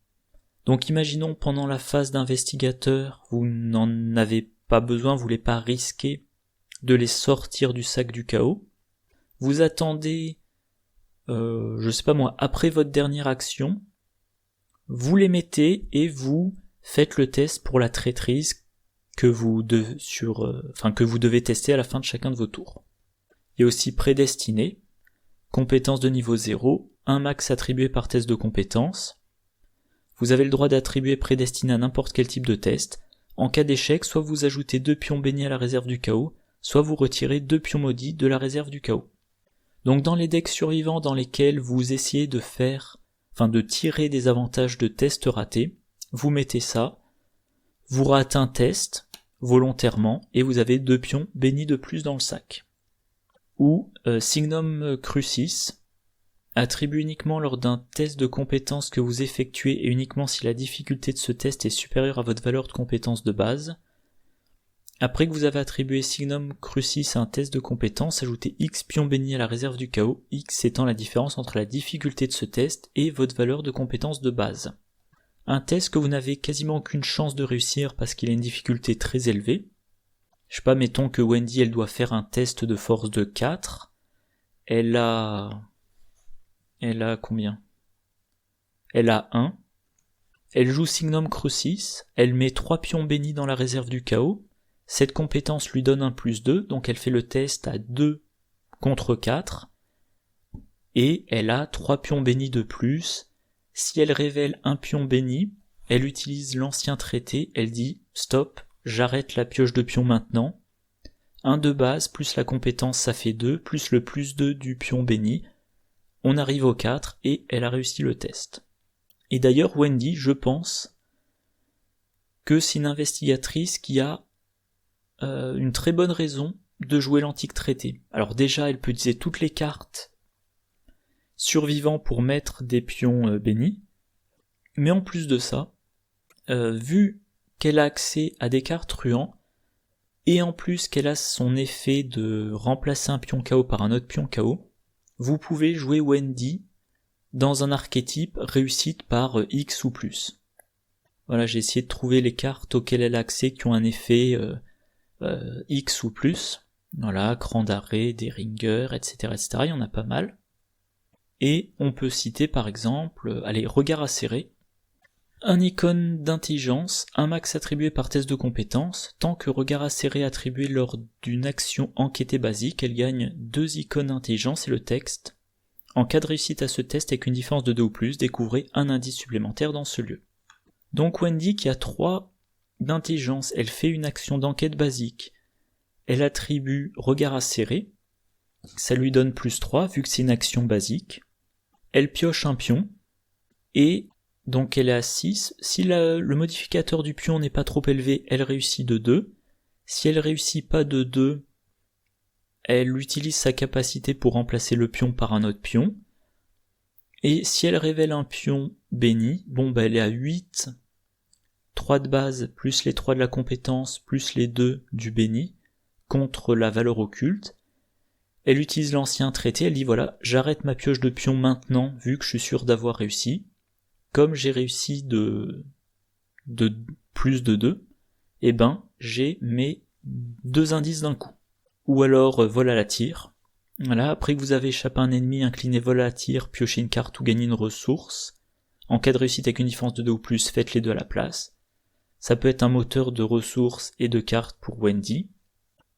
Donc imaginons pendant la phase d'investigateur, vous n'en avez pas besoin, vous voulez pas risquer de les sortir du sac du chaos. Vous attendez, je sais pas moi, après votre dernière action, vous les mettez et vous faites le test pour la traîtrise que vous devez tester à la fin de chacun de vos tours. Il y a aussi prédestiné, compétence de niveau 0, un max attribué par test de compétence. Vous avez le droit d'attribuer prédestiné à n'importe quel type de test. En cas d'échec, soit vous ajoutez 2 pions bénis à la réserve du chaos, soit vous retirez 2 pions maudits de la réserve du chaos. Donc dans les decks survivants dans lesquels vous essayez de tirer des avantages de tests ratés, vous mettez ça, vous ratez un test volontairement et vous avez 2 pions bénis de plus dans le sac. Ou Signum Crucis, attribue uniquement lors d'un test de compétence que vous effectuez et uniquement si la difficulté de ce test est supérieure à votre valeur de compétence de base. Après que vous avez attribué Signum Crucis à un test de compétence, ajoutez X pions bénis à la réserve du chaos, X étant la différence entre la difficulté de ce test et votre valeur de compétence de base. Un test que vous n'avez quasiment aucune chance de réussir parce qu'il a une difficulté très élevée. Je sais pas, mettons que Wendy elle doit faire un test de force de 4. Elle a combien? Elle a 1. Elle joue Signum Crucis, elle met 3 pions bénis dans la réserve du chaos. Cette compétence lui donne un +2, donc elle fait le test à 2 contre 4. Et elle a 3 pions bénis de plus. Si elle révèle un pion béni, elle utilise l'ancien traité, elle dit « Stop, j'arrête la pioche de pion maintenant ». 1 de base, plus la compétence ça fait 2, plus le +2 du pion béni. On arrive au 4 et elle a réussi le test. Et d'ailleurs, Wendy, je pense que c'est une investigatrice qui a une très bonne raison de jouer l'antique traité. Alors déjà, elle peut utiliser toutes les cartes survivants pour mettre des pions bénis, mais en plus de ça, vu qu'elle a accès à des cartes truands, et en plus qu'elle a son effet de remplacer un pion KO par un autre pion KO, vous pouvez jouer Wendy dans un archétype réussite par X ou plus. Voilà, j'ai essayé de trouver les cartes auxquelles elle a accès qui ont un effet X ou plus. Voilà, cran d'arrêt, des ringers, etc., etc. Il y en a pas mal. Et on peut citer par exemple, regard acéré, un icône d'intelligence, un max attribué par test de compétence, tant que regard acéré attribué lors d'une action enquêtée basique, elle gagne 2 icônes d'intelligence et le texte. En cas de réussite à ce test avec une différence de 2 ou plus, découvrez un indice supplémentaire dans ce lieu. Donc Wendy qui a 3 d'intelligence, elle fait une action d'enquête basique, elle attribue regard acéré, ça lui donne +3 vu que c'est une action basique, elle pioche un pion, et donc elle est à 6, si le modificateur du pion n'est pas trop élevé, elle réussit de 2, si elle réussit pas de 2, elle utilise sa capacité pour remplacer le pion par un autre pion, et si elle révèle un pion béni, elle est à 8, 3 de base, plus les 3 de la compétence, plus les 2 du béni, contre la valeur occulte. Elle utilise l'ancien traité, elle dit voilà, j'arrête ma pioche de pion maintenant, vu que je suis sûr d'avoir réussi. Comme j'ai réussi de plus de 2, j'ai mes 2 indices d'un coup. Ou alors vol à la tire, Voilà, après que vous avez échappé un ennemi, incliné vol à tir, pioché une carte ou gagné une ressource. En cas de réussite avec une différence de 2 ou plus, faites les deux à la place. Ça peut être un moteur de ressources et de cartes pour Wendy.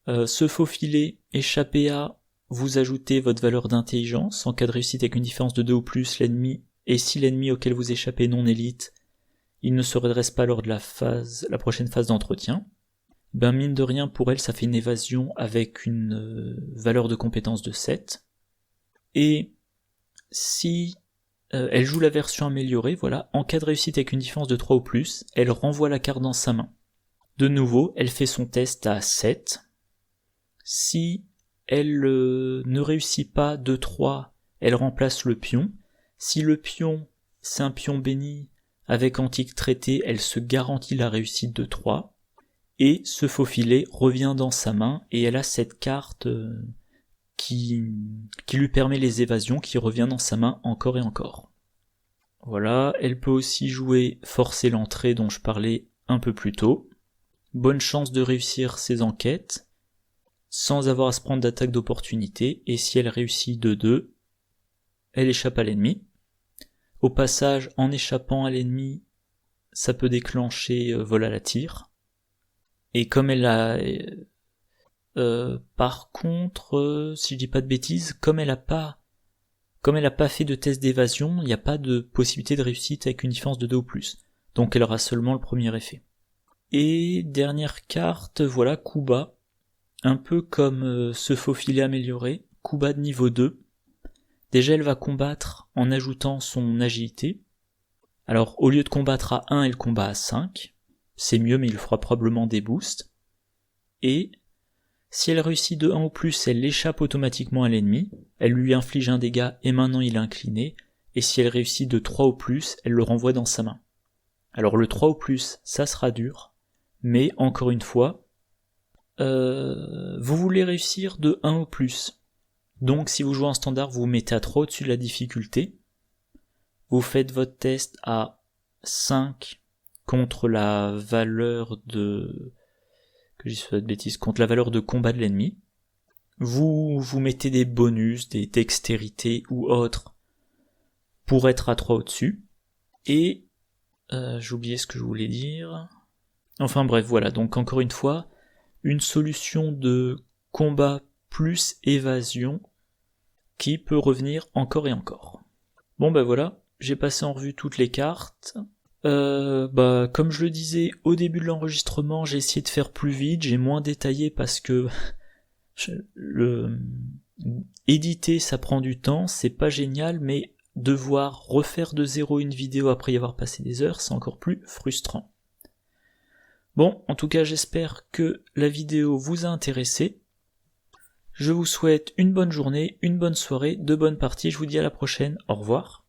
Se faufiler, échapper à, vous ajoutez votre valeur d'intelligence. En cas de réussite avec une différence de 2 ou plus, l'ennemi, et si l'ennemi auquel vous échappez est non élite, il ne se redresse pas lors de la prochaine phase d'entretien. Ben mine de rien, pour elle, ça fait une évasion avec une valeur de compétence de 7. Et si elle joue la version améliorée, voilà, en cas de réussite avec une différence de 3 ou plus, elle renvoie la carte dans sa main. De nouveau, elle fait son test à 7. Si elle ne réussit pas de 3, elle remplace le pion. Si le pion, c'est un pion béni, avec antique traité, elle se garantit la réussite de 3. Et ce faufilet revient dans sa main, et elle a cette carte qui lui permet les évasions, qui revient dans sa main encore et encore. Voilà, elle peut aussi jouer forcer l'entrée dont je parlais un peu plus tôt. Bonne chance de réussir ses enquêtes, sans avoir à se prendre d'attaque d'opportunité, et si elle réussit de 2, elle échappe à l'ennemi. Au passage, en échappant à l'ennemi, ça peut déclencher vol à la tire. Et comme elle a... par contre, si je dis pas de bêtises, comme elle a pas fait de test d'évasion, il n'y a pas de possibilité de réussite avec une différence de 2 ou plus. Donc elle aura seulement le premier effet. Et dernière carte, voilà, coup bas. Un peu comme ce faufilet amélioré, coup bas de niveau 2. Déjà elle va combattre en ajoutant son agilité. Alors au lieu de combattre à 1, elle combat à 5. C'est mieux, mais il fera probablement des boosts. Et si elle réussit de 1 ou plus, elle l'échappe automatiquement à l'ennemi, elle lui inflige un dégât et maintenant il est incliné, et si elle réussit de 3 ou plus, elle le renvoie dans sa main. Alors le 3 ou plus, ça sera dur, mais encore une fois, vous voulez réussir de 1 ou plus. Donc si vous jouez en standard, vous vous mettez à 3 au-dessus de la difficulté, vous faites votre test à 5 contre la valeur de... contre la valeur de combat de l'ennemi. Vous mettez des bonus, des dextérités ou autres pour être à 3 au-dessus. Et j'ai oublié ce que je voulais dire. Enfin bref, voilà, donc encore une fois, une solution de combat plus évasion qui peut revenir encore et encore. Bon ben voilà, j'ai passé en revue toutes les cartes. Comme je le disais au début de l'enregistrement, j'ai essayé de faire plus vite, j'ai moins détaillé parce que éditer ça prend du temps, c'est pas génial, mais devoir refaire de zéro une vidéo après y avoir passé des heures, c'est encore plus frustrant. Bon, en tout cas j'espère que la vidéo vous a intéressé. Je vous souhaite une bonne journée, une bonne soirée, de bonnes parties, je vous dis à la prochaine, au revoir.